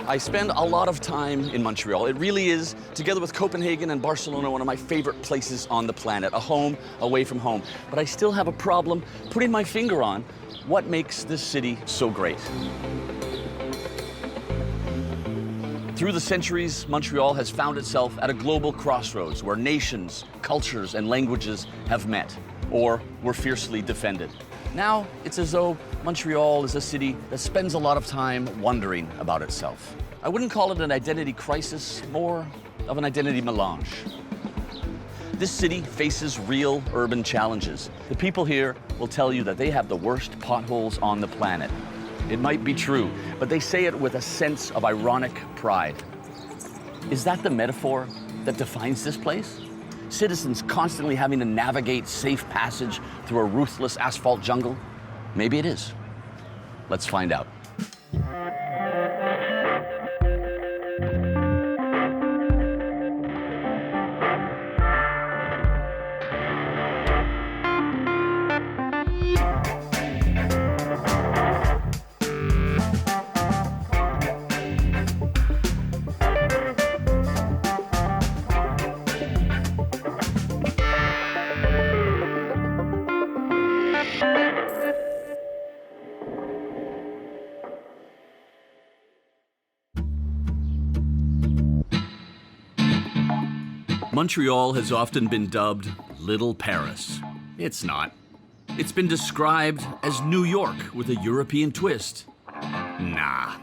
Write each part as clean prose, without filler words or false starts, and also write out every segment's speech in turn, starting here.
I spend a lot of time in Montreal. It really is, together with Copenhagen and Barcelona, one of my favorite places on the planet, a home away from home. But I still have a problem putting my finger on what makes this city so great. Through the centuries, Montreal has found itself at a global crossroads where nations, cultures, and languages have met, or were fiercely defended. Now, it's as though Montreal is a city that spends a lot of time wondering about itself. I wouldn't call it an identity crisis, more of an identity melange. This city faces real urban challenges. The people here will tell you that they have the worst potholes on the planet. It might be true, but they say it with a sense of ironic pride. Is that the metaphor that defines this place? Citizens constantly having to navigate safe passage through a ruthless asphalt jungle? Maybe it is. Let's find out. Montreal has often been dubbed Little Paris. It's not. It's been described as New York with a European twist. Nah.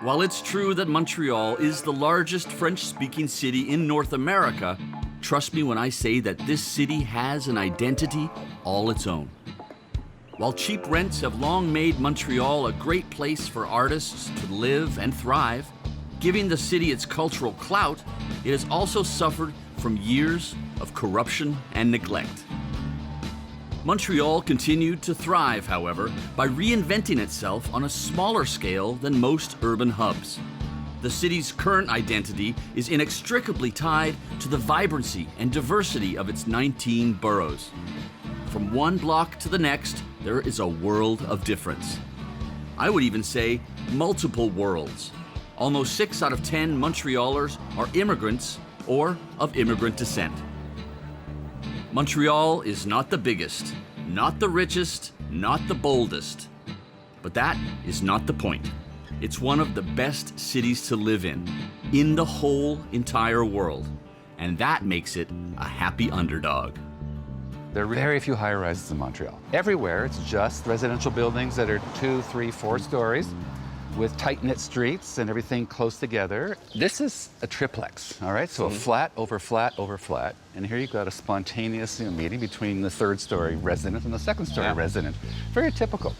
While it's true that Montreal is the largest French-speaking city in North America, trust me when I say that this city has an identity all its own. While cheap rents have long made Montreal a great place for artists to live and thrive, giving the city its cultural clout, it has also suffered from years of corruption and neglect. Montreal continued to thrive, however, by reinventing itself on a smaller scale than most urban hubs. The city's current identity is inextricably tied to the vibrancy and diversity of its 19 boroughs. From one block to the next, there is a world of difference. I would even say multiple worlds. Almost 6 out of 10 Montrealers are immigrants or of immigrant descent. Montreal is not the biggest, not the richest, not the boldest. But that is not the point. It's one of the best cities to live in the whole entire world. And that makes it a happy underdog. There are very few high-rises in Montreal. Everywhere, it's just residential buildings that are 2, 3, 4 stories with tight-knit streets and everything close together. This is a triplex, all right? So a flat over flat over flat. And here you've got a spontaneous meeting between the third-story resident and the second-story resident. Very typical.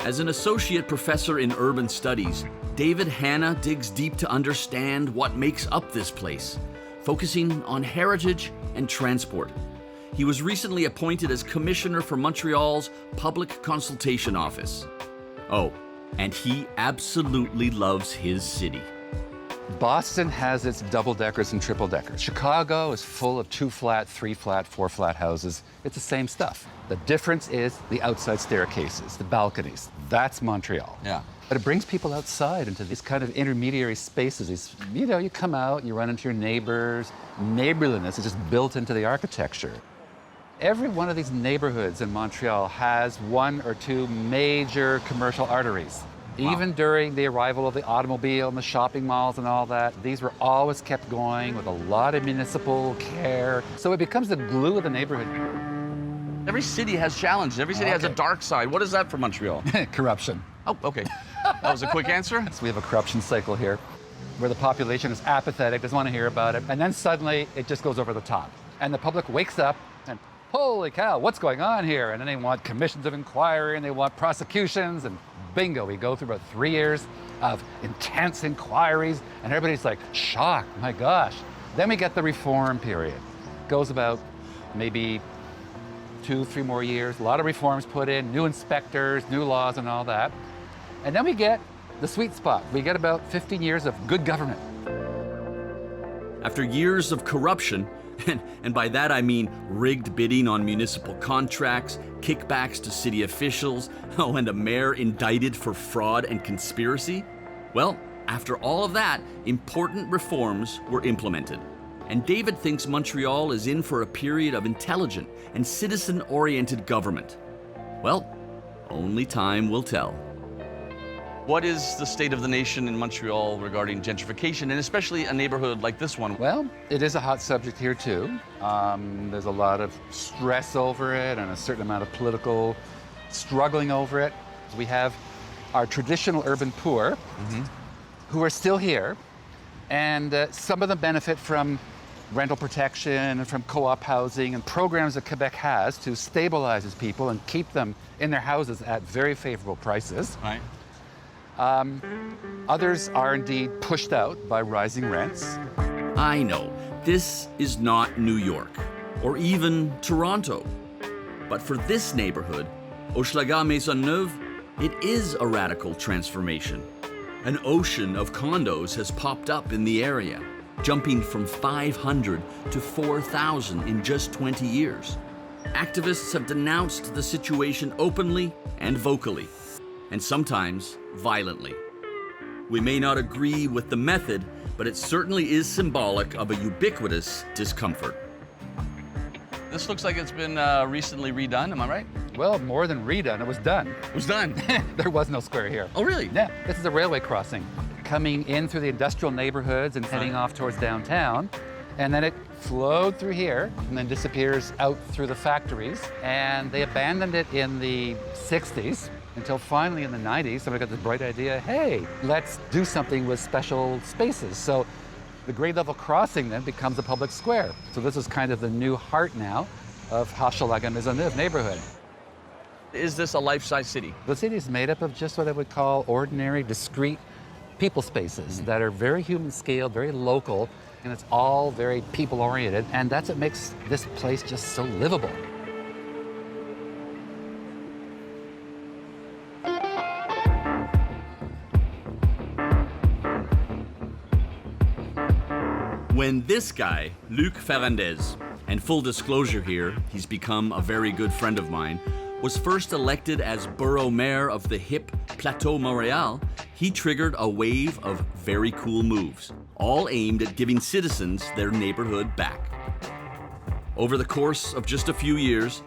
As an associate professor in urban studies, David Hanna digs deep to understand what makes up this place, focusing on heritage and transport. He was recently appointed as commissioner for Montreal's Public Consultation Office. Oh, and he absolutely loves his city. Boston has its double-deckers and triple-deckers. Chicago is full of 2-flat, 3-flat, 4-flat houses. It's the same stuff. The difference is the outside staircases, the balconies. That's Montreal. Yeah. But it brings people outside into these kind of intermediary spaces. These, you know, you come out, you run into your neighbors. Neighborliness is just built into the architecture. Every one of these neighborhoods in Montreal has 1 or 2 major commercial arteries. Wow. Even during the arrival of the automobile and the shopping malls and all that, these were always kept going with a lot of municipal care. So it becomes the glue of the neighborhood. Every city has challenges. Every city has a dark side. What is that for Montreal? Corruption. Oh, okay. That was a quick answer. So we have a corruption cycle here where the population is apathetic, doesn't want to hear about it, and then suddenly it just goes over the top. And the public wakes up and, holy cow, what's going on here? And then they want commissions of inquiry and they want prosecutions, and bingo, we go through about 3 years of intense inquiries and everybody's like shocked, my gosh. Then we get the reform period. Goes about maybe 2, 3 more years, a lot of reforms put in, new inspectors, new laws and all that. And then we get the sweet spot. We get about 15 years of good government. After years of corruption, and by that I mean rigged bidding on municipal contracts, kickbacks to city officials, and a mayor indicted for fraud and conspiracy, well, after all of that, important reforms were implemented. And David thinks Montreal is in for a period of intelligent and citizen-oriented government. Well, only time will tell. What is the state of the nation in Montreal regarding gentrification, and especially a neighborhood like this one? Well, it is a hot subject here too. There's a lot of stress over it and a certain amount of political struggling over it. We have our traditional urban poor who are still here, and some of them benefit from rental protection and from co-op housing and programs that Quebec has to stabilize its people and keep them in their houses at very favorable prices. Right. Others are indeed pushed out by rising rents. I know, this is not New York, or even Toronto. But for this neighborhood, Hochelaga Maisonneuve, it is a radical transformation. An ocean of condos has popped up in the area, jumping from 500 to 4,000 in just 20 years. Activists have denounced the situation openly and vocally, and sometimes violently. We may not agree with the method, but it certainly is symbolic of a ubiquitous discomfort. This looks like it's been recently redone, am I right? Well, more than redone, it was done. It was done. There was no square here. Oh, really? Yeah, this is a railway crossing coming in through the industrial neighborhoods and heading off towards downtown. And then it flowed through here and then disappears out through the factories. And they abandoned it in the 60s until finally in the 90s, somebody got this bright idea, hey, let's do something with special spaces. So the grade level crossing then becomes a public square. So this is kind of the new heart now of Hochelaga Maisonneuve neighborhood. Is this a life-size city? The city is made up of just what I would call ordinary, discrete people spaces that are very human scale, very local, and it's all very people-oriented, and that's what makes this place just so livable. When this guy, Luc Ferrandez, and full disclosure here, he's become a very good friend of mine, was first elected as borough mayor of the hip Plateau, Montreal, he triggered a wave of very cool moves, all aimed at giving citizens their neighborhood back. Over the course of just a few years,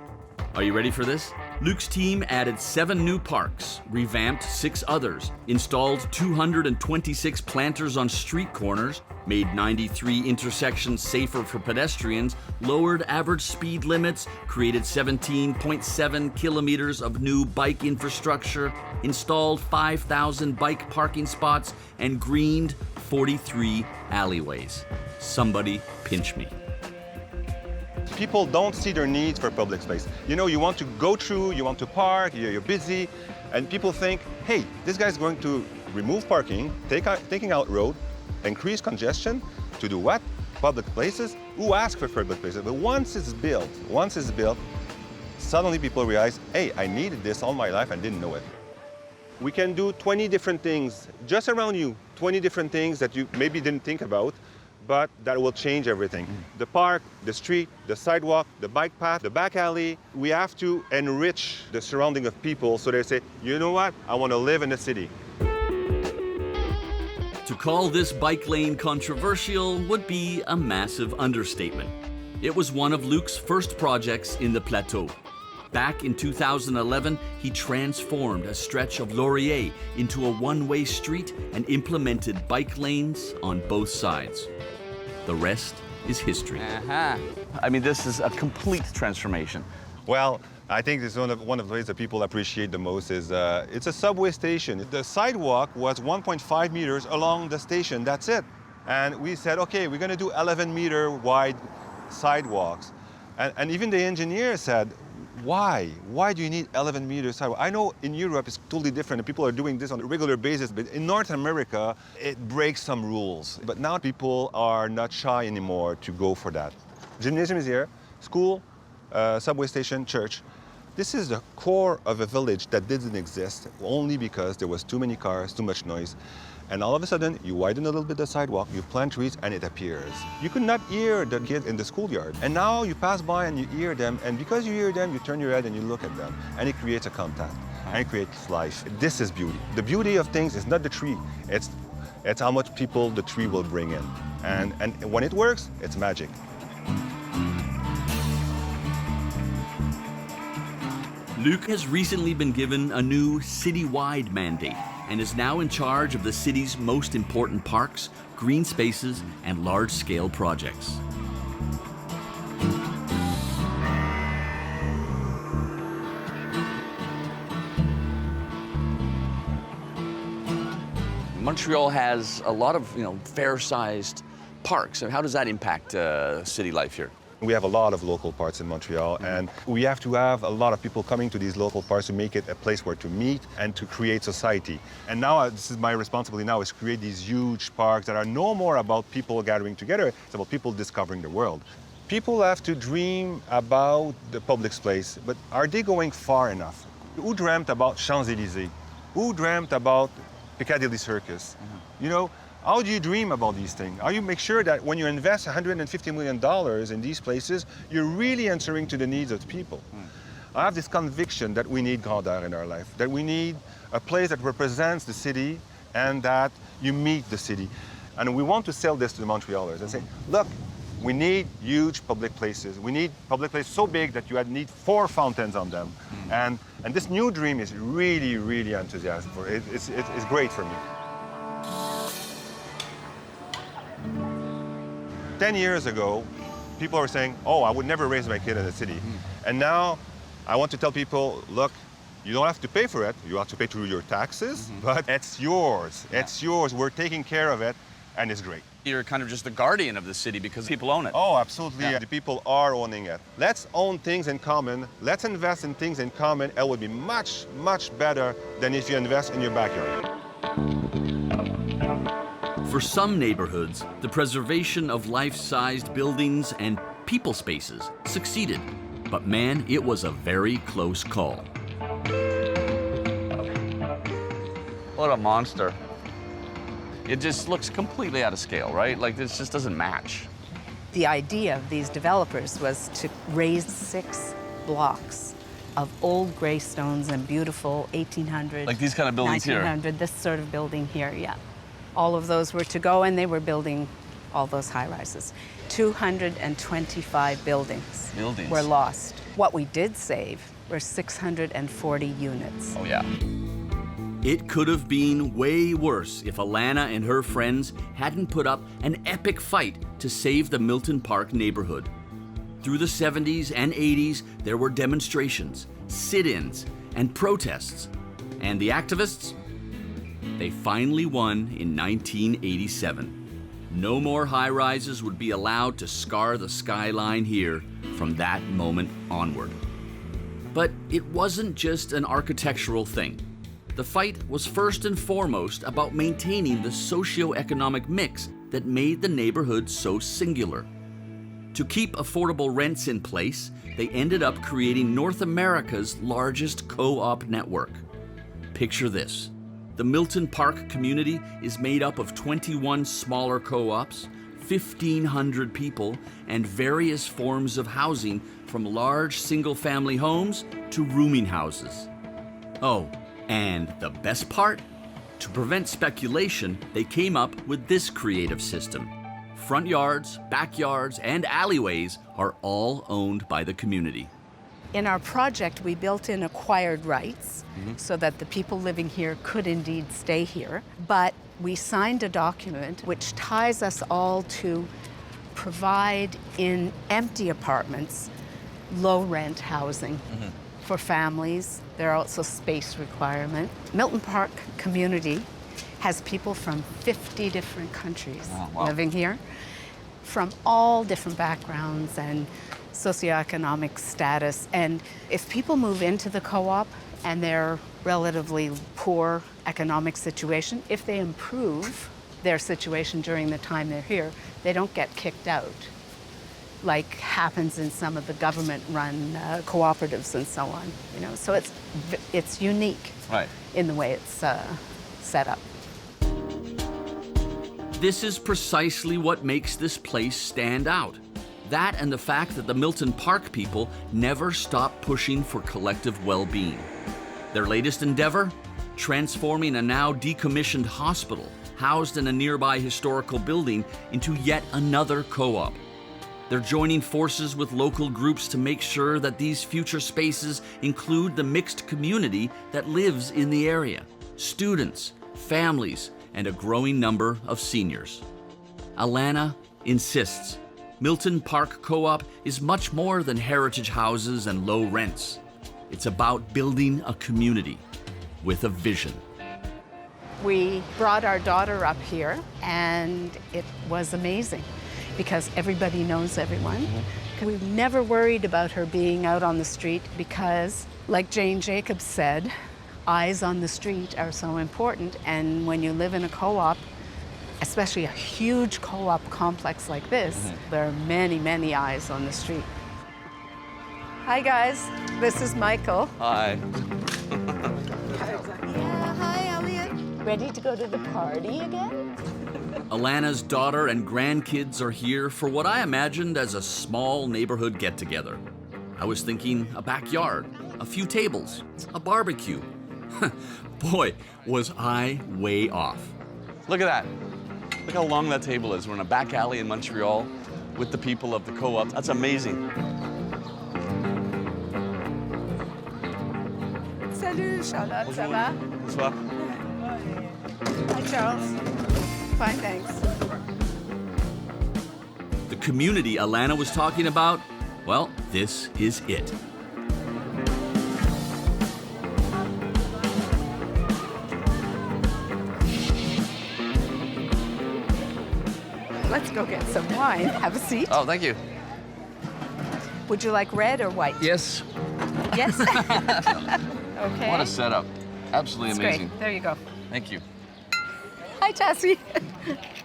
are you ready for this? Luc's team added 7 new parks, revamped 6 others, installed 226 planters on street corners, made 93 intersections safer for pedestrians, lowered average speed limits, created 17.7 kilometers of new bike infrastructure, installed 5,000 bike parking spots, and greened 43 alleyways. Somebody pinch me. People don't see their needs for public space. You know, you want to go through, you want to park, you're busy, and people think, hey, this guy's going to remove parking, taking out road, increase congestion, to do what? Public places? Who asked for public places? But once it's built, suddenly people realize, hey, I needed this all my life and didn't know it. We can do 20 different things just around you, 20 different things that you maybe didn't think about, but that will change everything. The park, the street, the sidewalk, the bike path, the back alley, we have to enrich the surrounding of people so they say, you know what, I want to live in the city. To call this bike lane controversial would be a massive understatement. It was one of Luc's first projects in the Plateau. Back in 2011, he transformed a stretch of Laurier into a one-way street and implemented bike lanes on both sides. The rest is history. I mean, this is a complete transformation. Well, I think this is one of the ways that people appreciate the most is it's a subway station. The sidewalk was 1.5 meters along the station, that's it. And we said, okay, we're gonna do 11-meter wide sidewalks. And even the engineer said, why? Why do you need 11-meter sidewalk? I know in Europe it's totally different and people are doing this on a regular basis, but in North America, it breaks some rules. But now people are not shy anymore to go for that. Gymnasium is here, school, subway station, church. This is the core of a village that didn't exist only because there was too many cars, too much noise. And all of a sudden, you widen a little bit the sidewalk, you plant trees, and it appears. You could not hear the kid in the schoolyard. And now you pass by and you hear them, and because you hear them, you turn your head and you look at them, and it creates a contact, and it creates life. This is beauty. The beauty of things is not the tree, it's how much people the tree will bring in. And when it works, it's magic. Luc has recently been given a new city-wide mandate and is now in charge of the city's most important parks, green spaces, and large-scale projects. Montreal has a lot of, fair-sized parks. And how does that impact city life here? We have a lot of local parks in Montreal, and we have to have a lot of people coming to these local parks to make it a place where to meet and to create society. And now, this is my responsibility now, is create these huge parks that are no more about people gathering together, it's about people discovering the world. People have to dream about the public space, but are they going far enough? Who dreamt about Champs-Élysées? Who dreamt about Piccadilly Circus? You know, how do you dream about these things? How do you make sure that when you invest $150 million in these places, you're really answering to the needs of the people? I have this conviction that we need grandeur in our life, that we need a place that represents the city and that you meet the city. And we want to sell this to the Montrealers and say, look, we need huge public places. We need public places so big that you need 4 fountains on them. And this new dream is really, really enthusiastic for it. It's great for me. 10 years ago, people were saying, oh, I would never raise my kid in the city. And now I want to tell people, look, you don't have to pay for it. You have to pay through your taxes, but it's yours. Yeah. It's yours. We're taking care of it, and it's great. You're kind of just the guardian of the city because people own it. Oh, absolutely. Yeah. The people are owning it. Let's own things in common. Let's invest in things in common. It would be much, much better than if you invest in your backyard. For some neighborhoods, the preservation of life-sized buildings and people spaces succeeded. But man, it was a very close call. What a monster. It just looks completely out of scale, right? Like this just doesn't match. The idea of these developers was to raise 6 blocks of old gray stones and beautiful 1800, like these kind of buildings 1900, here. This sort of building here, yeah. All of those were to go, and they were building all those high-rises. 225 buildings were lost. What we did save were 640 units. Oh, yeah. It could have been way worse if Alana and her friends hadn't put up an epic fight to save the Milton Park neighborhood. Through the 70s and 80s, there were demonstrations, sit-ins, and protests. And the activists? They finally won in 1987. No more high-rises would be allowed to scar the skyline here from that moment onward. But it wasn't just an architectural thing. The fight was first and foremost about maintaining the socio-economic mix that made the neighborhood so singular. To keep affordable rents in place, they ended up creating North America's largest co-op network. Picture this. The Milton Park community is made up of 21 smaller co-ops, 1,500 people, and various forms of housing from large single-family homes to rooming houses. Oh, and the best part? To prevent speculation, they came up with this creative system. Front yards, backyards, and alleyways are all owned by the community. In our project, we built in acquired rights so that the people living here could indeed stay here. But we signed a document which ties us all to provide in empty apartments low-rent housing for families. There are also space requirements. Milton Park community has people from 50 different countries living here, from all different backgrounds and socioeconomic status. And if people move into the co-op and they're relatively poor economic situation, if they improve their situation during the time they're here, they don't get kicked out. like happens in some of the government-run cooperatives and so on. So it's unique Right. in the way it's set up. This is precisely what makes this place stand out. That and the fact that the Milton Park people never stop pushing for collective well-being. Their latest endeavor? Transforming a now decommissioned hospital housed in a nearby historical building into yet another co-op. They're joining forces with local groups to make sure that these future spaces include the mixed community that lives in the area: students, families, and a growing number of seniors. Alana insists Milton Park Co-op is much more than heritage houses and low rents. It's about building a community with a vision. We brought our daughter up here, and it was amazing because everybody knows everyone. We've never worried about her being out on the street because, like Jane Jacobs said, eyes on the street are so important, and when you live in a co-op, especially a huge co-op complex like this, there are many, many eyes on the street. Hi guys, this is Michael. Hi. Yeah, hi Elliot. Ready to go to the party again? Alana's daughter and grandkids are here for what I imagined as a small neighborhood get-together. I was thinking a backyard, a few tables, a barbecue. Boy, was I way off. Look at that. Look how long that table is. We're in a back alley in Montreal with the people of the co-op. That's amazing. Salut Charlotte, ça va? Bonsoir. Hi Charles. Fine, thanks. The community Alana was talking about, well, this is it. Let's go get some wine. Have a seat. Oh, thank you. Would you like red or white? Yes. Yes? Okay. What a setup. Absolutely That's amazing. great. There you go. Thank you. Hi, Tassie.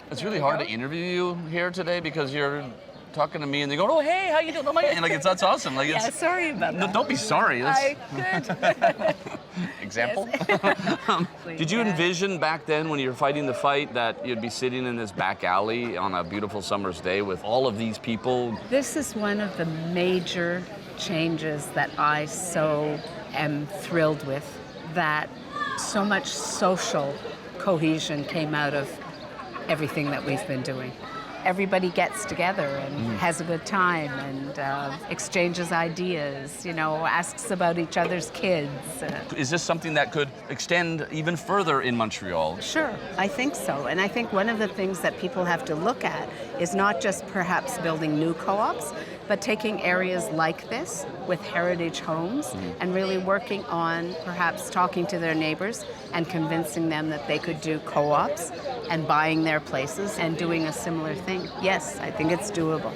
It's really hard to interview you here today because you're talking to me and they go, oh, hey, how you doing? Oh, my God. And like, that's awesome. Like, it's, Yeah, sorry about no, that. don't be sorry. Good. Example? Yes. Did you Yeah. envision back then when you were fighting the fight that you'd be sitting in this back alley on a beautiful summer's day with all of these people? This is one of the major changes that I so am thrilled with, that so much social cohesion came out of everything that we've been doing. Everybody gets together and has a good time and exchanges ideas, asks about each other's kids. Is this something that could extend even further in Montreal? Sure, I think so. And I think one of the things that people have to look at is not just perhaps building new co-ops, but taking areas like this with heritage homes and really working on perhaps talking to their neighbors and convincing them that they could do co-ops and buying their places and doing a similar thing. Yes, I think it's doable.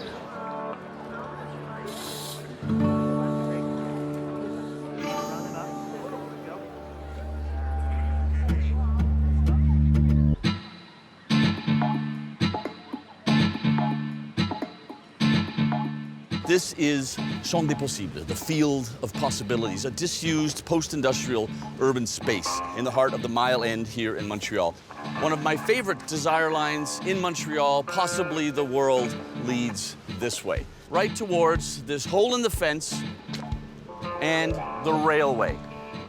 This is Champ des Possibles, the field of possibilities, a disused post-industrial urban space in the heart of the Mile End here in Montreal. One of my favorite desire lines in Montreal, possibly the world, leads this way, right towards this hole in the fence and the railway.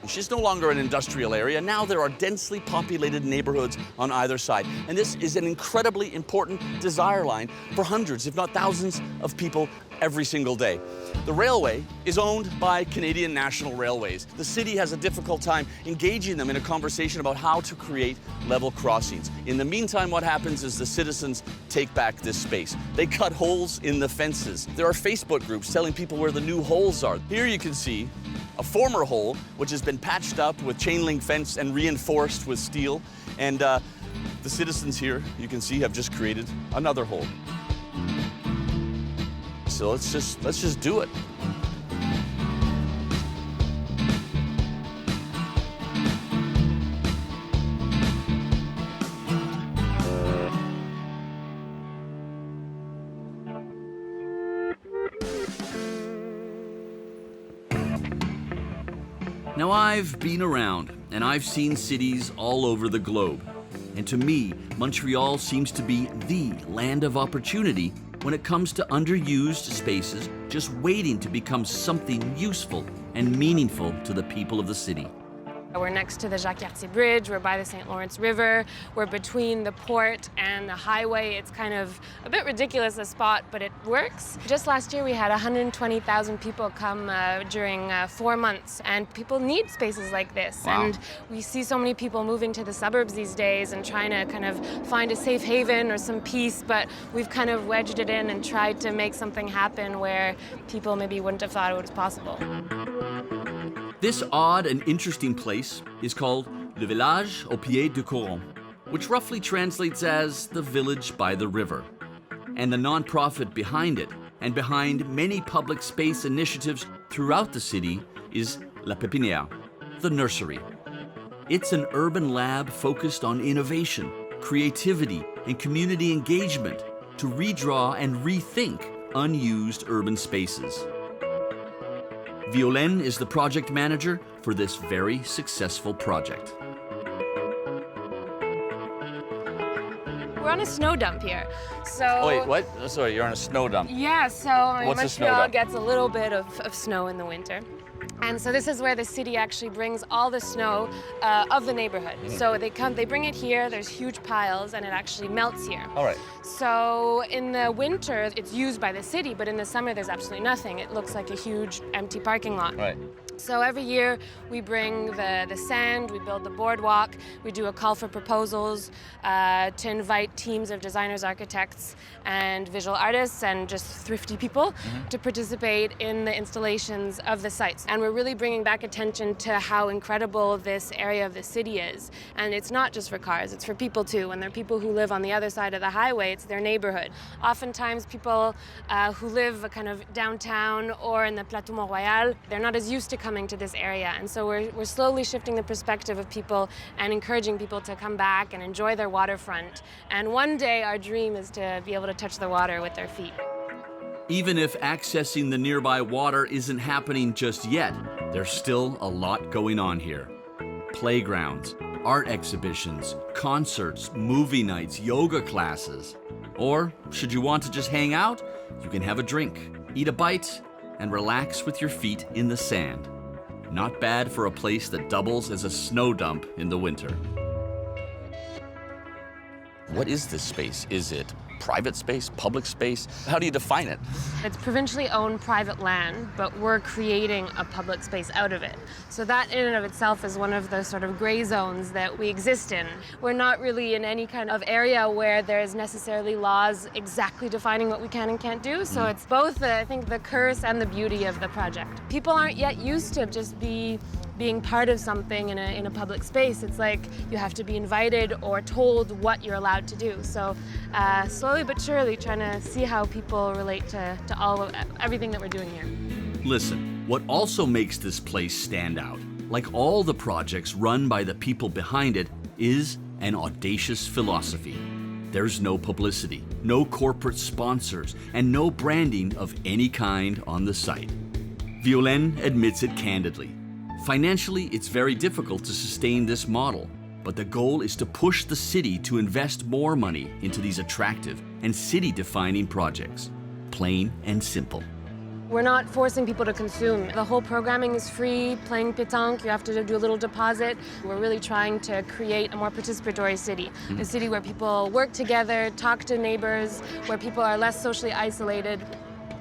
It's just no longer an industrial area. Now there are densely populated neighborhoods on either side. And this is an incredibly important desire line for hundreds, if not thousands, of people every single day. The railway is owned by Canadian National Railways. The city has a difficult time engaging them in a conversation about how to create level crossings. In the meantime, what happens is the citizens take back this space. They cut holes in the fences. There are Facebook groups telling people where the new holes are. Here you can see a former hole, which has been patched up with chain link fence and reinforced with steel. And the citizens here, you can see, have just created another hole. So let's just do it. Now, I've been around, and I've seen cities all over the globe. And to me, Montreal seems to be the land of opportunity when it comes to underused spaces just waiting to become something useful and meaningful to the people of the city. We're next to the Jacques-Cartier Bridge, we're by the St. Lawrence River, we're between the port and the highway. It's kind of a bit ridiculous a spot, but it works. Just last year we had 120,000 people come during 4 months, and people need spaces like this. Wow. And we see so many people moving to the suburbs these days and trying to kind of find a safe haven or some peace, but we've kind of wedged it in and tried to make something happen where people maybe wouldn't have thought it was possible. This odd and interesting place is called Le Village au Pied du Courant, which roughly translates as the village by the river. And the nonprofit behind it, and behind many public space initiatives throughout the city, is La Pépinière, the nursery. It's an urban lab focused on innovation, creativity, and community engagement to redraw and rethink unused urban spaces. Violaine is the project manager for this very successful project. We're on a snow dump here. So Oh, wait, what? Sorry, you're on a snow dump. Yeah, so What's a snow Montreal dump? gets a little bit of snow in the winter. And so this is where the city actually brings all the snow of the neighborhood. So they bring it here, there's huge piles, and it actually melts here. All right. So in the winter, it's used by the city, but in the summer, there's absolutely nothing. It looks like a huge empty parking lot. Right. So every year we bring the sand, we build the boardwalk, we do a call for proposals to invite teams of designers, architects, and visual artists, and just thrifty people to participate in the installations of the sites. And we're really bringing back attention to how incredible this area of the city is. And it's not just for cars, it's for people too. And there are people who live on the other side of the highway, it's their neighborhood. Oftentimes people who live kind of downtown or in the Plateau Montreal, they're not as used to coming to this area. And so we're slowly shifting the perspective of people and encouraging people to come back and enjoy their waterfront. And one day our dream is to be able to touch the water with their feet. Even if accessing the nearby water isn't happening just yet, there's still a lot going on here. Playgrounds, art exhibitions, concerts, movie nights, yoga classes. Or, should you want to just hang out, you can have a drink, eat a bite, and relax with your feet in the sand. Not bad for a place that doubles as a snow dump in the winter. What is this space? Is it private space, public space? How do you define it? It's provincially owned private land, but we're creating a public space out of it. So that in and of itself is one of the sort of gray zones that we exist in. We're not really in any kind of area where there's necessarily laws exactly defining what we can and can't do. So it's both, I think, the curse and the beauty of the project. People aren't yet used to just being part of something in a public space. It's like you have to be invited or told what you're allowed to do. So slowly but surely trying to see how people relate to everything that we're doing here. Listen, what also makes this place stand out, like all the projects run by the people behind it, is an audacious philosophy. There's no publicity, no corporate sponsors, and no branding of any kind on the site. Violaine admits it candidly. Financially, it's very difficult to sustain this model, but the goal is to push the city to invest more money into these attractive and city-defining projects. Plain and simple. We're not forcing people to consume. The whole programming is free, playing pétanque, you have to do a little deposit. We're really trying to create a more participatory city. A city where people work together, talk to neighbors, where people are less socially isolated.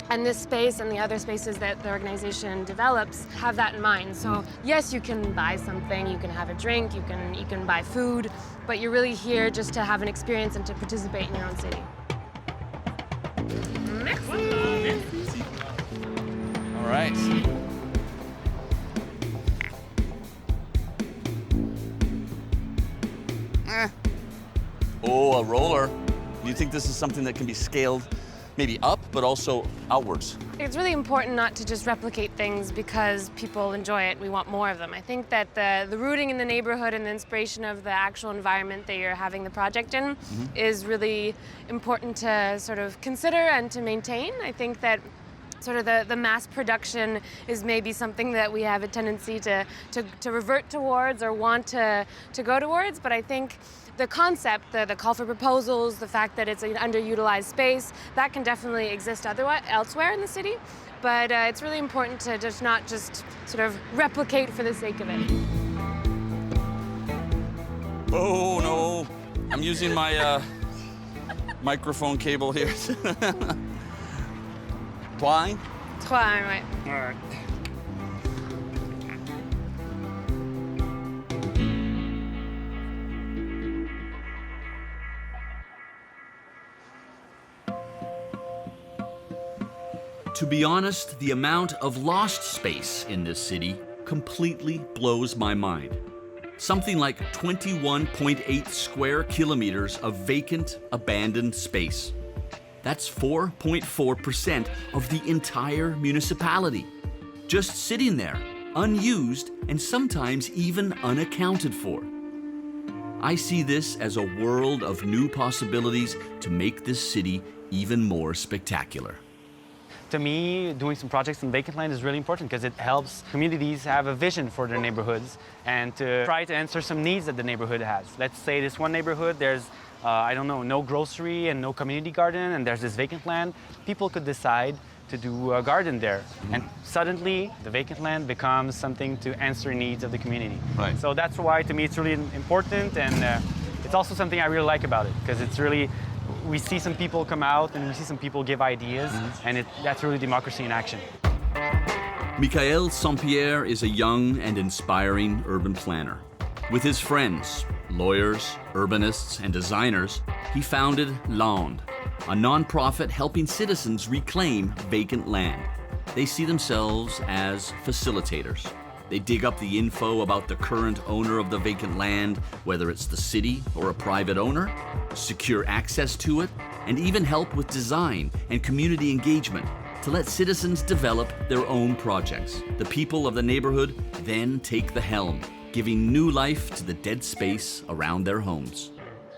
And this space and the other spaces that the organization develops have that in mind. So yes, you can buy something, you can have a drink, you can buy food, but you're really here just to have an experience and to participate in your own city. All right. Oh, a roller. Do you think this is something that can be scaled maybe up, but also outwards? It's really important not to just replicate things because people enjoy it. We want more of them. I think that the rooting in the neighborhood and the inspiration of the actual environment that you're having the project in is really important to sort of consider and to maintain. I think that Sort of the mass production is maybe something that we have a tendency to revert towards or want to go towards, but I think the concept, the call for proposals, the fact that it's an underutilized space, that can definitely exist elsewhere in the city, but it's really important to just not just sort of replicate for the sake of it. Oh no, I'm using my microphone cable here. Twine? Twine, right. All right. To be honest, the amount of lost space in this city completely blows my mind. Something like 21.8 square kilometers of vacant, abandoned space. That's 4.4% of the entire municipality. Just sitting there, unused and sometimes even unaccounted for. I see this as a world of new possibilities to make this city even more spectacular. To me, doing some projects in vacant land is really important because it helps communities have a vision for their neighborhoods and to try to answer some needs that the neighborhood has. Let's say this one neighborhood, there's, no grocery and no community garden, and there's this vacant land. People could decide to do a garden there. And suddenly, the vacant land becomes something to answer needs of the community. Right. So that's why, to me, it's really important, and it's also something I really like about it, because it's really, we see some people come out and we see some people give ideas, and that's really democracy in action. Mikael Saint-Pierre is a young and inspiring urban planner. With his friends, lawyers, urbanists, and designers, he founded Land, a nonprofit helping citizens reclaim vacant land. They see themselves as facilitators. They dig up the info about the current owner of the vacant land, whether it's the city or a private owner, secure access to it, and even help with design and community engagement to let citizens develop their own projects. The people of the neighborhood then take the helm, giving new life to the dead space around their homes.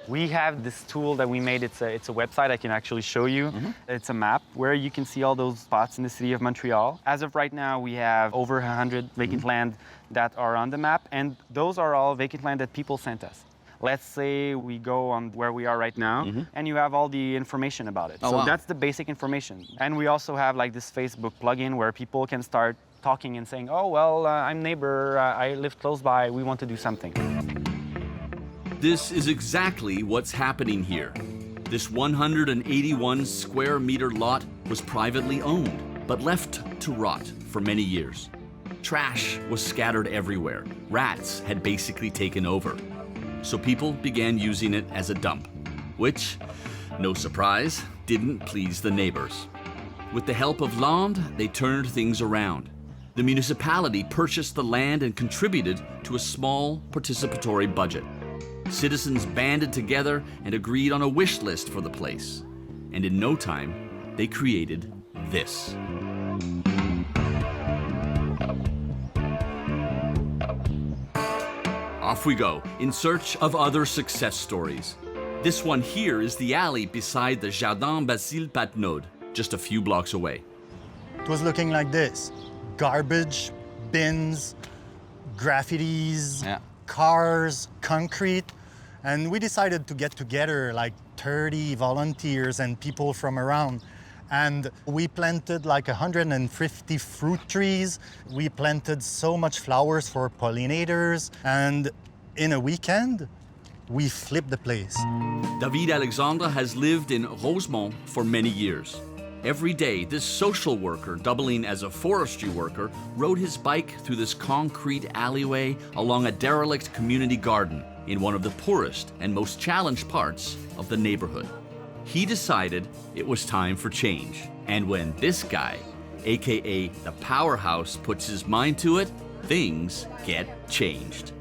We have this tool that we made. It's a website I can actually show you. It's a map where you can see all those spots in the city of Montreal. As of right now, we have over 100 vacant land that are on the map, and those are all vacant land that people sent us. Let's say we go on where we are right now, and you have all the information about it. Oh, so wow. that's the basic information. And we also have like this Facebook plugin where people can start talking and saying, oh, well, I'm neighbor, I live close by, we want to do something. This is exactly what's happening here. This 181 square meter lot was privately owned, but left to rot for many years. Trash was scattered everywhere. Rats had basically taken over. So people began using it as a dump, which, no surprise, didn't please the neighbors. With the help of Land, they turned things around. The municipality purchased the land and contributed to a small participatory budget. Citizens banded together and agreed on a wish list for the place. And in no time, they created this. Off we go, in search of other success stories. This one here is the alley beside the Jardin Basile Patnaud, just a few blocks away. It was looking like this. Garbage, bins, graffitis, cars, concrete. And we decided to get together like 30 volunteers and people from around. And we planted like 150 fruit trees. We planted so much flowers for pollinators. And in a weekend, we flipped the place. David Alexandre has lived in Rosemont for many years. Every day, this social worker, doubling as a forestry worker, rode his bike through this concrete alleyway along a derelict community garden in one of the poorest and most challenged parts of the neighborhood. He decided it was time for change. And when this guy, aka the powerhouse, puts his mind to it, things get changed.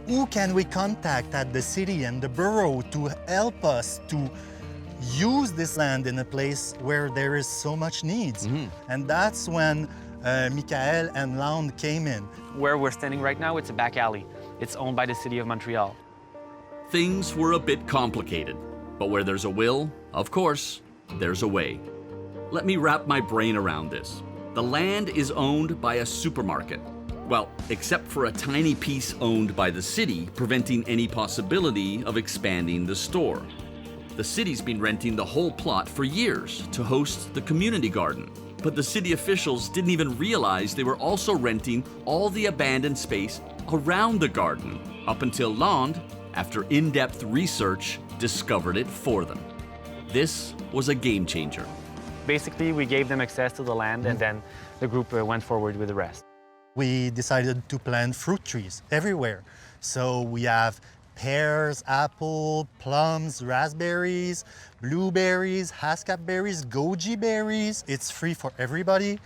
Who can we contact at the city and the borough to help us to use this land in a place where there is so much needs? And that's when Mikael and Land came in. Where we're standing right now, it's a back alley. It's owned by the city of Montreal. Things were a bit complicated, but where there's a will, of course, there's a way. Let me wrap my brain around this. The land is owned by a supermarket. Well, except for a tiny piece owned by the city, preventing any possibility of expanding the store. The city's been renting the whole plot for years to host the community garden. But the city officials didn't even realize they were also renting all the abandoned space around the garden, up until Land, after in-depth research, discovered it for them. This was a game changer. Basically, we gave them access to the land, and then the group went forward with the rest. We decided to plant fruit trees everywhere. So we have pears, apple, plums, raspberries, blueberries, haskap berries, goji berries. It's free for everybody.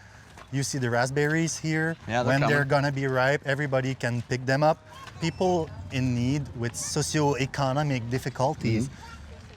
You see the raspberries here. Yeah, when they're gonna be ripe, everybody can pick them up. People in need with socioeconomic difficulties,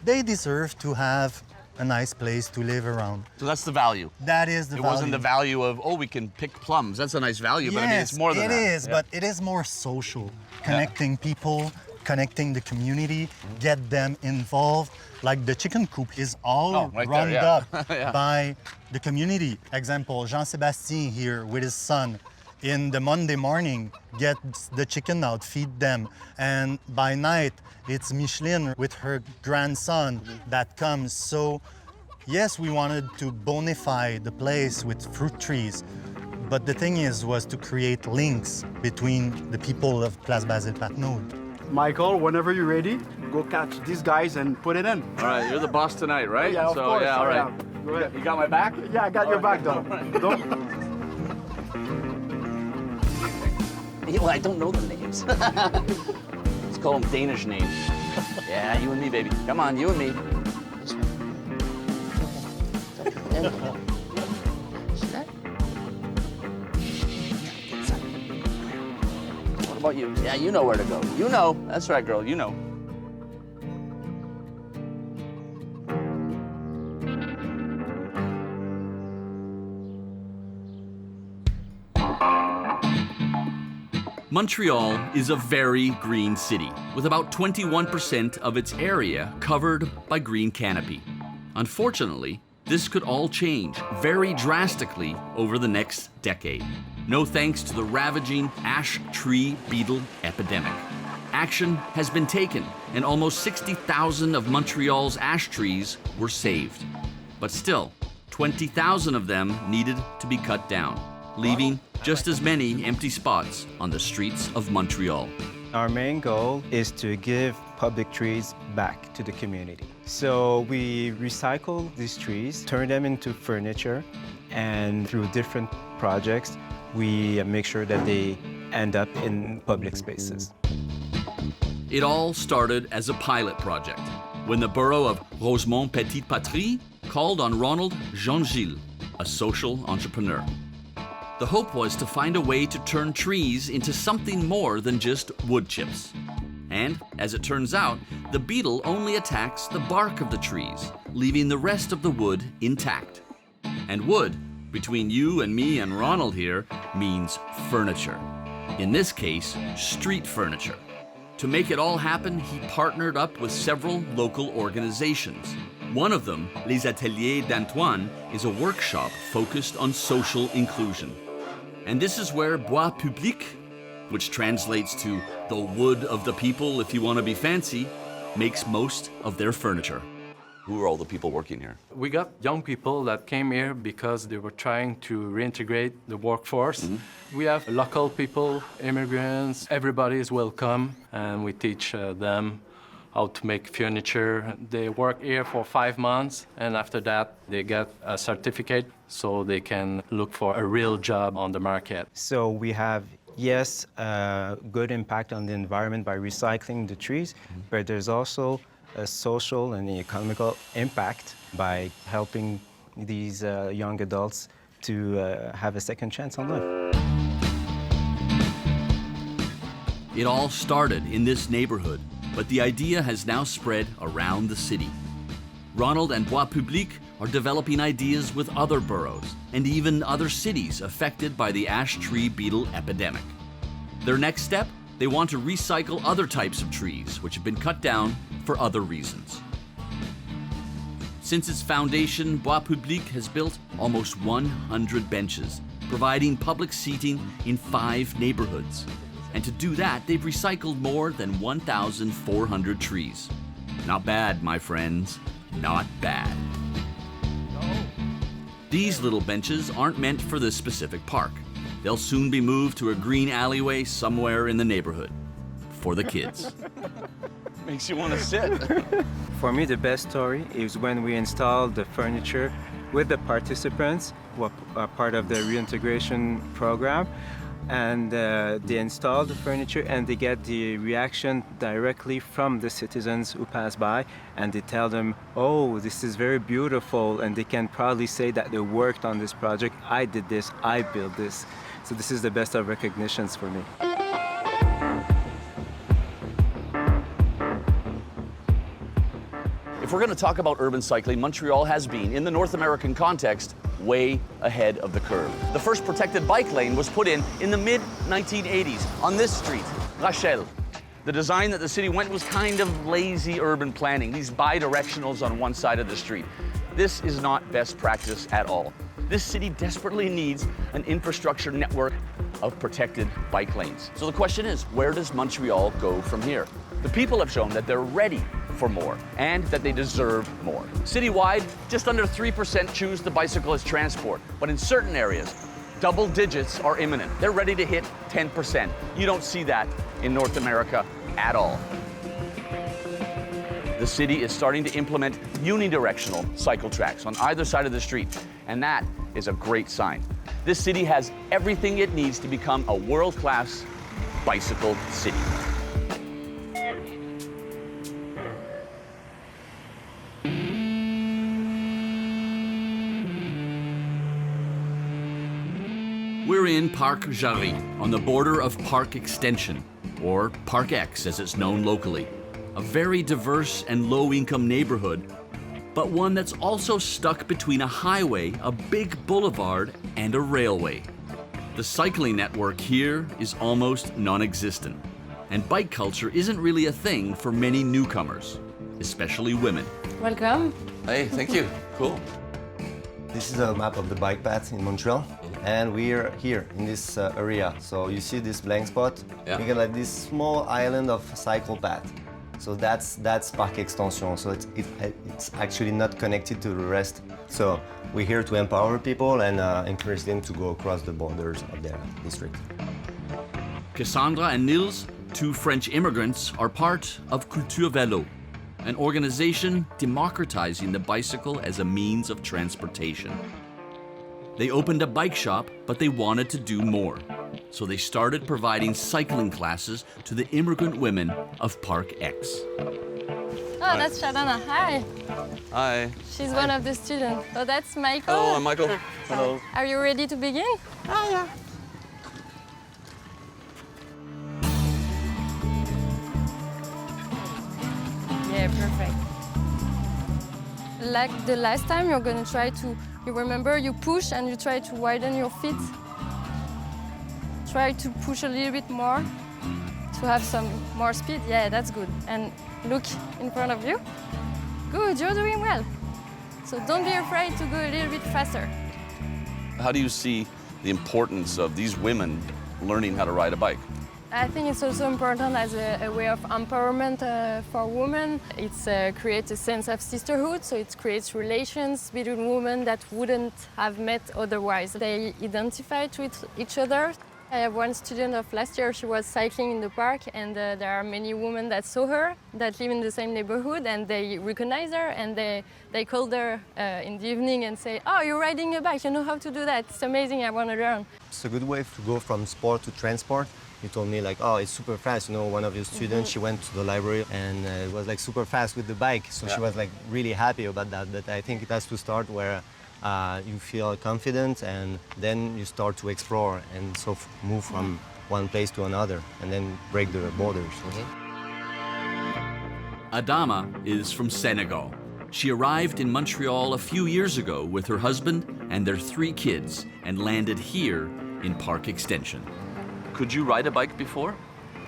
they deserve to have a nice place to live around. So that's the value. That is the It value. wasn't the value of, oh, we can pick plums. That's a nice value, but I mean, it's more than that. It is, but it is more social, connecting people, connecting the community, get them involved. Like the chicken coop is all right run there, yeah. up by the community. Example, Jean-Sébastien here with his son in the Monday morning, gets the chicken out, feed them. And by night, it's Micheline with her grandson that comes. So yes, we wanted to bonify the place with fruit trees. But the thing was to create links between the people of Place Basile-Patnaud. Michael, whenever you're ready, go catch these guys and put it in. All right, you're the boss tonight, right? Yeah, of course. Yeah, all right. Go ahead. You got my back? Yeah, I got your back, though. Well, I don't know the names. Let's call them Danish names. Yeah, you and me, baby. Come on, you and me. What about you? Yeah, you know where to go. You know. That's right, girl. You know. Montreal is a very green city, with about 21% of its area covered by green canopy. Unfortunately, this could all change very drastically over the next decade. No thanks to the ravaging ash tree beetle epidemic. Action has been taken, and almost 60,000 of Montreal's ash trees were saved. But still, 20,000 of them needed to be cut down, leaving just as many empty spots on the streets of Montreal. Our main goal is to give public trees back to the community. So we recycle these trees, turn them into furniture, and through different projects, we make sure that they end up in public spaces. It all started as a pilot project when the borough of Rosemont-Petite-Patrie called on Ronald Jean-Gilles, a social entrepreneur. The hope was to find a way to turn trees into something more than just wood chips. And, as it turns out, the beetle only attacks the bark of the trees, leaving the rest of the wood intact. And wood, between you and me and Ronald here, means furniture. In this case, street furniture. To make it all happen, he partnered up with several local organizations. One of them, Les Ateliers d'Antoine, is a workshop focused on social inclusion. And this is where Bois Public, which translates to the wood of the people if you want to be fancy, makes most of their furniture. Who are all the people working here? We got young people that came here because they were trying to reintegrate the workforce. We have local people, immigrants, everybody is welcome, and we teach them how to make furniture. They work here for 5 months, and after that, they get a certificate so they can look for a real job on the market. So we have, yes, a good impact on the environment by recycling the trees, but there's also a social and economical impact by helping these young adults to have a second chance on life. It all started in this neighborhood, but the idea has now spread around the city. Ronald and Bois Public are developing ideas with other boroughs and even other cities affected by the ash tree beetle epidemic. Their next step, they want to recycle other types of trees which have been cut down for other reasons. Since its foundation, Bois Public has built almost 100 benches, providing public seating in 5 neighborhoods. And to do that, they've recycled more than 1,400 trees. Not bad, my friends. Not bad. These little benches aren't meant for this specific park. They'll soon be moved to a green alleyway somewhere in the neighborhood. For the kids. Makes you want to sit. For me, the best story is when we installed the furniture with the participants, who are part of the reintegration program. And they install the furniture and they get the reaction directly from the citizens who pass by, and they tell them, oh, this is very beautiful, and they can proudly say that they worked on this project. I did this, I built this. So this is the best of recognitions for me. If we're going to talk about urban cycling, Montreal has been, in the North American context, way ahead of the curve. The first protected bike lane was put in the mid-1980s on this street, Rachel. The design that the city went was kind of lazy urban planning, these bi-directionals on one side of the street. This is not best practice at all. This city desperately needs an infrastructure network of protected bike lanes. So the question is, where does Montreal go from here? The people have shown that they're ready for more and that they deserve more. Citywide, just under 3% choose the bicycle as transport, but in certain areas, double digits are imminent. They're ready to hit 10%. You don't see that in North America at all. The city is starting to implement unidirectional cycle tracks on either side of the street, and that is a great sign. This city has everything it needs to become a world-class bicycle city. We're in Parc Jarry, on the border of Park Extension, or Park X as it's known locally. A very diverse and low-income neighborhood, but one that's also stuck between a highway, a big boulevard, and a railway. The cycling network here is almost non-existent, and bike culture isn't really a thing for many newcomers, especially women. Welcome. Hey, thank you. Cool. This is a map of the bike paths in Montreal, and we're here in this area. So you see this blank spot? Yeah. You get like this small island of cycle path. So that's Parc Extension. So it's actually not connected to the rest. So we're here to empower people and encourage them to go across the borders of their district. Cassandra and Nils, 2 French immigrants, are part of Culture Vélo, an organization democratizing the bicycle as a means of transportation. They opened a bike shop, but they wanted to do more. So they started providing cycling classes to the immigrant women of Park X. Oh, that's Shalana. Hi. Hi. She's one of the students. Oh, that's Michael. Oh, I'm Michael. Hello. Are you ready to begin? Oh, yeah. Yeah, perfect. Like the last time, you're going to try to, you remember, you push and you try to widen your feet. Try to push a little bit more to have some more speed. Yeah, that's good. And look in front of you. Good, you're doing well. So don't be afraid to go a little bit faster. How do you see the importance of these women learning how to ride a bike? I think it's also important as a way of empowerment for women. It creates a sense of sisterhood, so it creates relations between women that wouldn't have met otherwise. They identify with each other. I have one student of last year, she was cycling in the park, and there are many women that saw her, that live in the same neighborhood, and they recognize her, and they called her in the evening and say, oh, you're riding a bike, you know how to do that, it's amazing, I want to learn. It's a good way to go from sport to transport. You told me like, oh, it's super fast. You know, one of your students, she went to the library and it was like super fast with the bike. So she was like really happy about that. But I think it has to start where you feel confident and then you start to explore and so move from one place to another and then break the borders. Adama is from Senegal. She arrived in Montreal a few years ago with her husband and their 3 kids and landed here in Park Extension. Could you ride a bike before?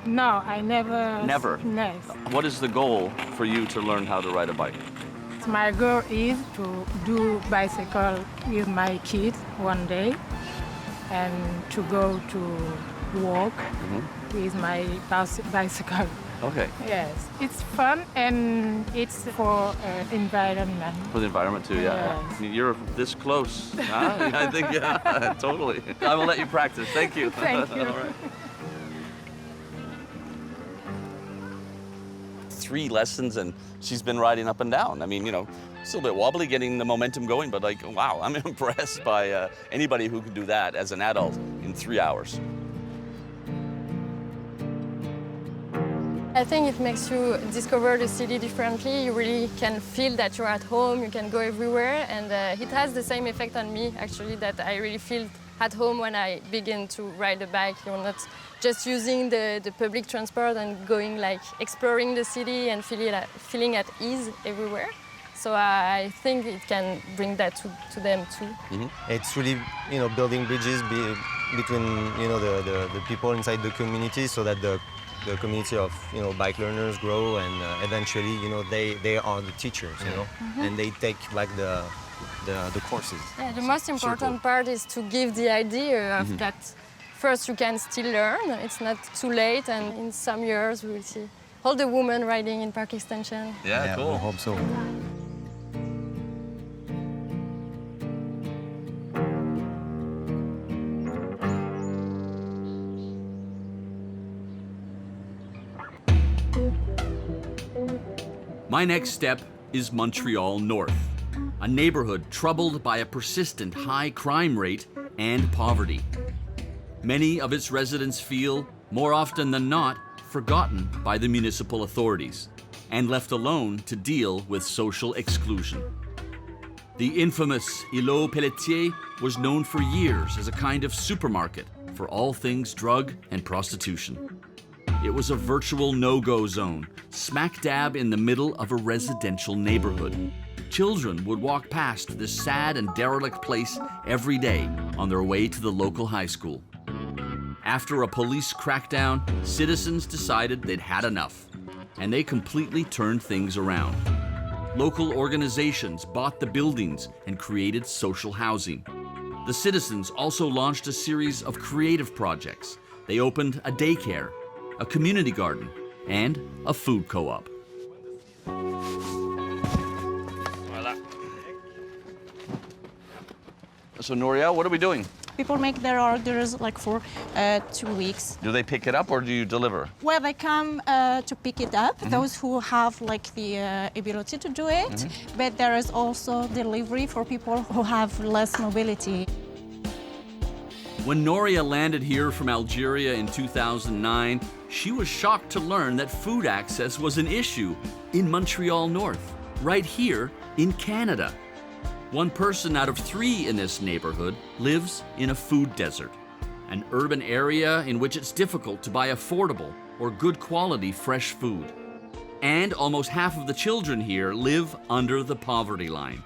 No, I never. Never? No. What is the goal for you to learn how to ride a bike? My goal is to do bicycle with my kids one day and to go to walk with my bicycle. Okay. Yes, it's fun and it's for environment. For the environment too, yeah. Yes. You're this close. Huh? I think, yeah, totally. I will let you practice. Thank you. Thank you. All right. 3 lessons and she's been riding up and down. I mean, you know, still a bit wobbly getting the momentum going, but like, wow, I'm impressed by anybody who can do that as an adult in 3 hours. I think it makes you discover the city differently. You really can feel that you're at home, you can go everywhere, and it has the same effect on me, actually, that I really feel at home when I begin to ride a bike. You're not just using the public transport and going like exploring the city and feeling at ease everywhere. So I think it can bring that to them too. It's really, you know, building bridges between, you know, the people inside the community so that the community of, you know, bike learners grow, and eventually, you know, they are the teachers, you know, and they take like the courses. Yeah, the most important part is to give the idea of that first you can still learn. It's not too late, and in some years we will see all the women riding in park extension. Yeah, cool. I hope so. My next step is Montreal North, a neighborhood troubled by a persistent high crime rate and poverty. Many of its residents feel, more often than not, forgotten by the municipal authorities and left alone to deal with social exclusion. The infamous E06 was known for years as a kind of supermarket for all things drug and prostitution. It was a virtual no-go zone, smack dab in the middle of a residential neighborhood. Children would walk past this sad and derelict place every day on their way to the local high school. After a police crackdown, citizens decided they'd had enough, and they completely turned things around. Local organizations bought the buildings and created social housing. The citizens also launched a series of creative projects. They opened a daycare, a community garden, and a food co-op. So Nouriel, what are we doing? People make their orders like for 2 weeks. Do they pick it up or do you deliver? Well, they come to pick it up, those who have like the ability to do it, but there is also delivery for people who have less mobility. When Noria landed here from Algeria in 2009, she was shocked to learn that food access was an issue in Montreal North, right here in Canada. 1 person out of 3 in this neighborhood lives in a food desert, an urban area in which it's difficult to buy affordable or good quality fresh food. And almost half of the children here live under the poverty line.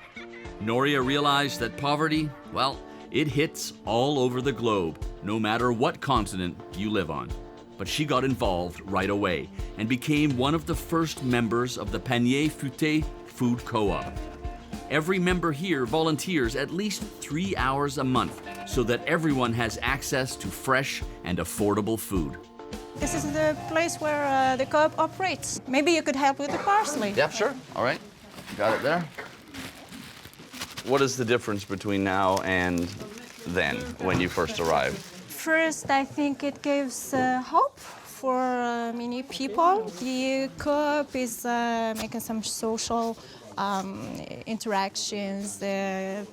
Noria realized that poverty, well, it hits all over the globe, no matter what continent you live on. But she got involved right away and became one of the first members of the Panier Futé food co-op. Every member here volunteers at least 3 hours a month so that everyone has access to fresh and affordable food. This is the place where the co-op operates. Maybe you could help with the parsley. Yeah, sure. All right. Got it there. What is the difference between now and then, when you first arrived? First, I think it gives hope for many people. The co-op is making some social interactions.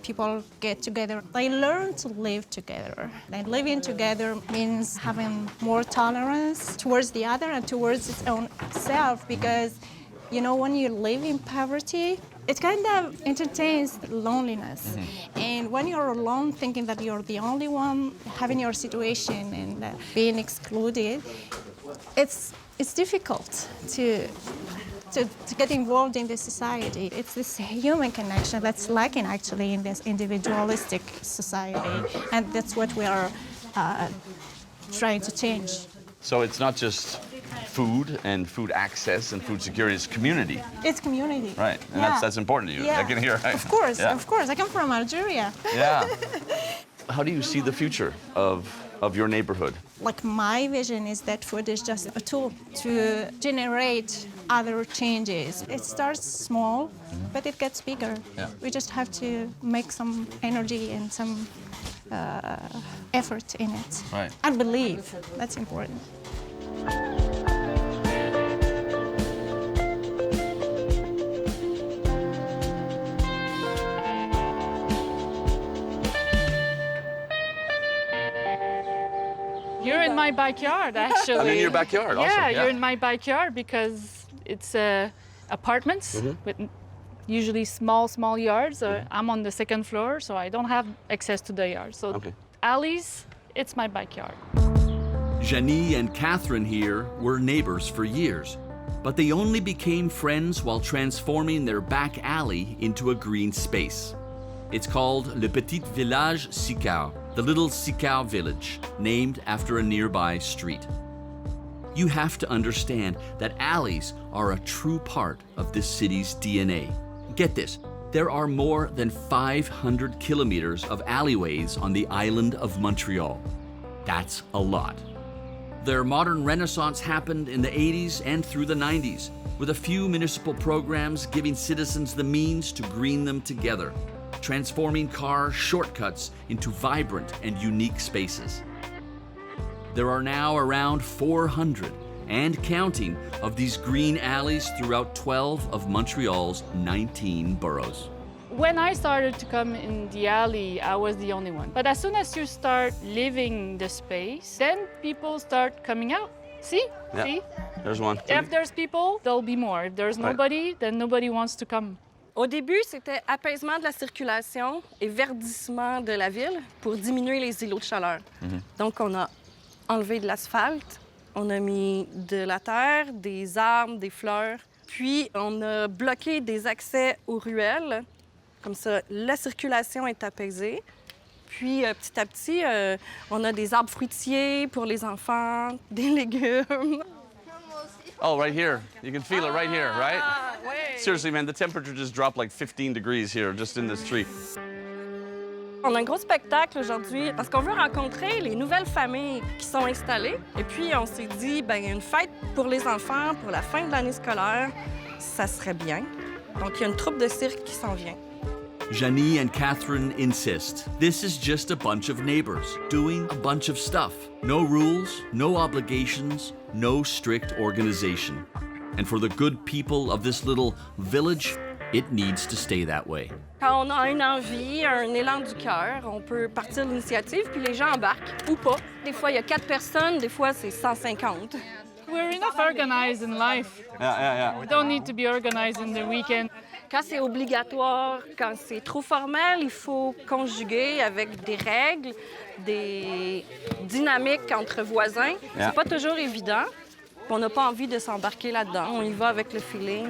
People get together. They learn to live together. And living together means having more tolerance towards the other and towards its own self, because, you know, when you live in poverty, it kind of entertains loneliness. And when you're alone, thinking that you're the only one having your situation and being excluded, it's difficult to get involved in this society. It's this human connection that's lacking actually in this individualistic society, and that's what we are trying to change. So it's not just food and food access and food security. It's community. It's community. Right, and that's important to you. Yeah. I can hear. Right? Of course. I come from Algeria. Yeah. How do you see the future of your neighborhood? Like my vision is that food is just a tool to generate other changes. It starts small, but it gets bigger. Yeah. We just have to make some energy and some effort in it. Right. And believe. That's important. You're in my backyard, actually. I'm in your backyard, yeah, awesome. Yeah, you're in my backyard because it's apartments with usually small yards. I'm on the second floor, so I don't have access to the yard. So alleys, it's my backyard. Janie and Catherine here were neighbors for years, but they only became friends while transforming their back alley into a green space. It's called Le Petit Village Sicao, the Little Sicao Village, named after a nearby street. You have to understand that alleys are a true part of this city's DNA. Get this, there are more than 500 kilometers of alleyways on the island of Montreal. That's a lot. Their modern renaissance happened in the 80s and through the 90s, with a few municipal programs giving citizens the means to green them together, transforming car shortcuts into vibrant and unique spaces. There are now around 400 and counting of these green alleys throughout 12 of Montreal's 19 boroughs. When I started to come in the alley, I was the only one. But as soon as you start living the space, then people start coming out. See? Yeah. See? There's one. If there's people, there'll be more. If there's nobody, then nobody wants to come. Au début, c'était apaisement de la circulation et verdissement de la ville pour diminuer les îlots de chaleur. Donc, on a enlevé de l'asphalte, on a mis de la terre, des arbres, des fleurs, puis on a bloqué des accès aux ruelles. Comme ça, la circulation est apaisée. Puis, petit à petit, on a des arbres fruitiers pour les enfants, des légumes. Oh, right here. You can feel it right here, right? Seriously, man, the temperature just dropped like 15 degrees here, just in this tree. On a un gros spectacle aujourd'hui parce qu'on veut rencontrer les nouvelles familles qui sont installées. Et puis, on s'est dit, ben, une fête pour les enfants, pour la fin de l'année scolaire, ça serait bien. Donc, il y a une troupe de cirque qui s'en vient. Janie and Catherine insist this is just a bunch of neighbors doing a bunch of stuff. No rules, no obligations, no strict organization. And for the good people of this little village, it needs to stay that way. Quand on a une envie, un élan du cœur, on peut partir de l'initiative, puis les gens embarquent ou pas. Des fois, il y a 4 personnes, des fois, c'est 150. We're enough organized in life. We don't need to be organized in the weekend. Quand c'est obligatoire, quand c'est trop formel, il faut conjuguer avec des règles, des dynamiques entre voisins. C'est pas toujours évident. On n'a pas envie de s'embarquer là-dedans. On y va avec le feeling.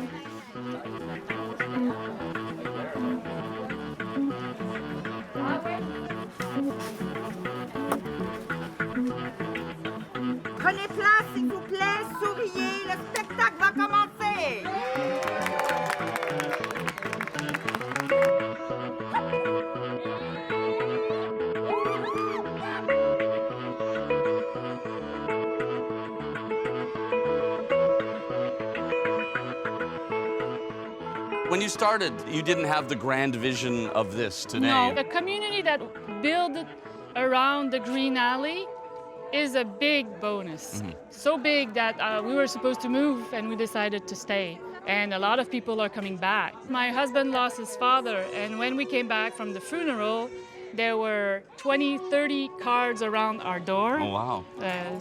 Prenez place, s'il vous plaît, souriez, le spectacle va commencer! When you started, you didn't have the grand vision of this today. No, the community that built around the green alley is a big bonus. So big that we were supposed to move and we decided to stay. And a lot of people are coming back. My husband lost his father, and when we came back from the funeral, there were 20, 30 cards around our door. Oh, wow.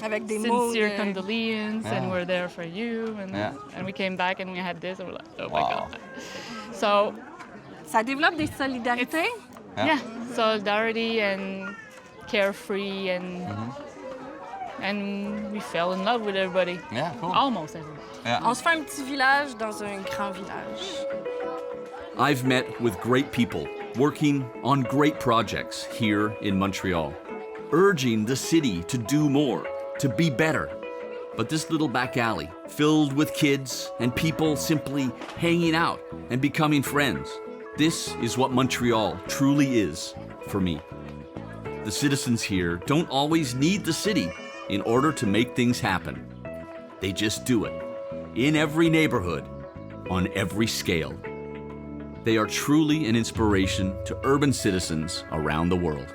Avec des mots sincere de... condolence, and we're there for you. And we came back and we had this, and we're like, oh my God. So... Ça développe des solidarités. Yeah, solidarity and carefree, and we fell in love with everybody. Yeah, cool. Almost everybody. Yeah. On se fait un petit village dans un grand village. I've met with great people working on great projects here in Montreal, urging the city to do more, to be better. but this little back alley, filled with kids and people simply hanging out and becoming friends. This is what Montreal truly is for me. The citizens here don't always need the city in order to make things happen. They just do it, in every neighborhood, on every scale. They are truly an inspiration to urban citizens around the world.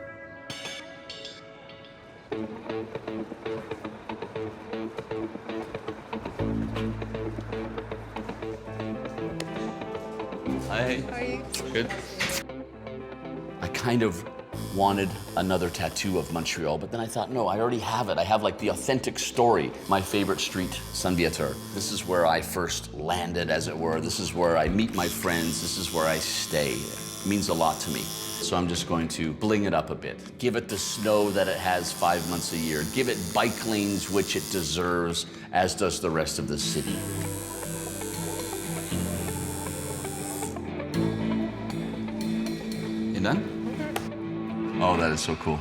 Hi. How are you? Good. I kind of wanted another tattoo of Montreal, but then I thought, no, I already have it. I have like the authentic story. My favorite street, Saint-Viateur. This is where I first landed, as it were. This is where I meet my friends. This is where I stay. It means a lot to me. So I'm just going to bling it up a bit. Give it the snow that it has 5 months a year. Give it bike lanes, which it deserves, as does the rest of the city. You done? Oh, that is so cool.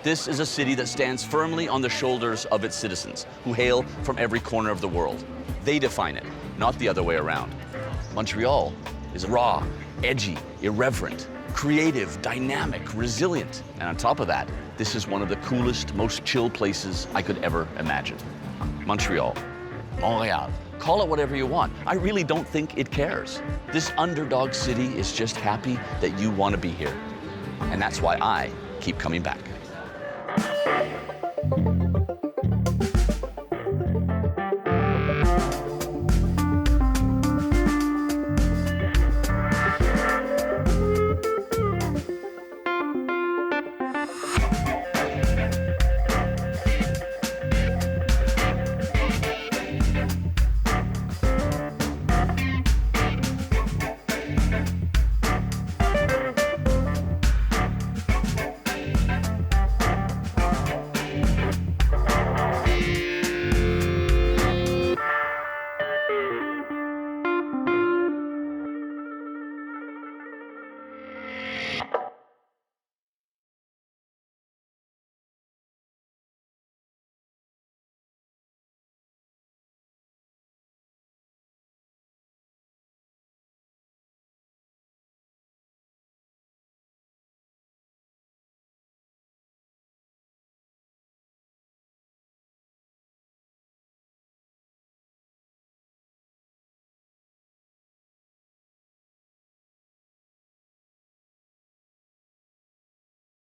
This is a city that stands firmly on the shoulders of its citizens, who hail from every corner of the world. They define it, not the other way around. Montreal is raw, edgy, irreverent, creative, dynamic, resilient. And on top of that, this is one of the coolest, most chill places I could ever imagine. Montreal, Montreal, call it whatever you want. I really don't think it cares. This underdog city is just happy that you want to be here. And that's why I keep coming back.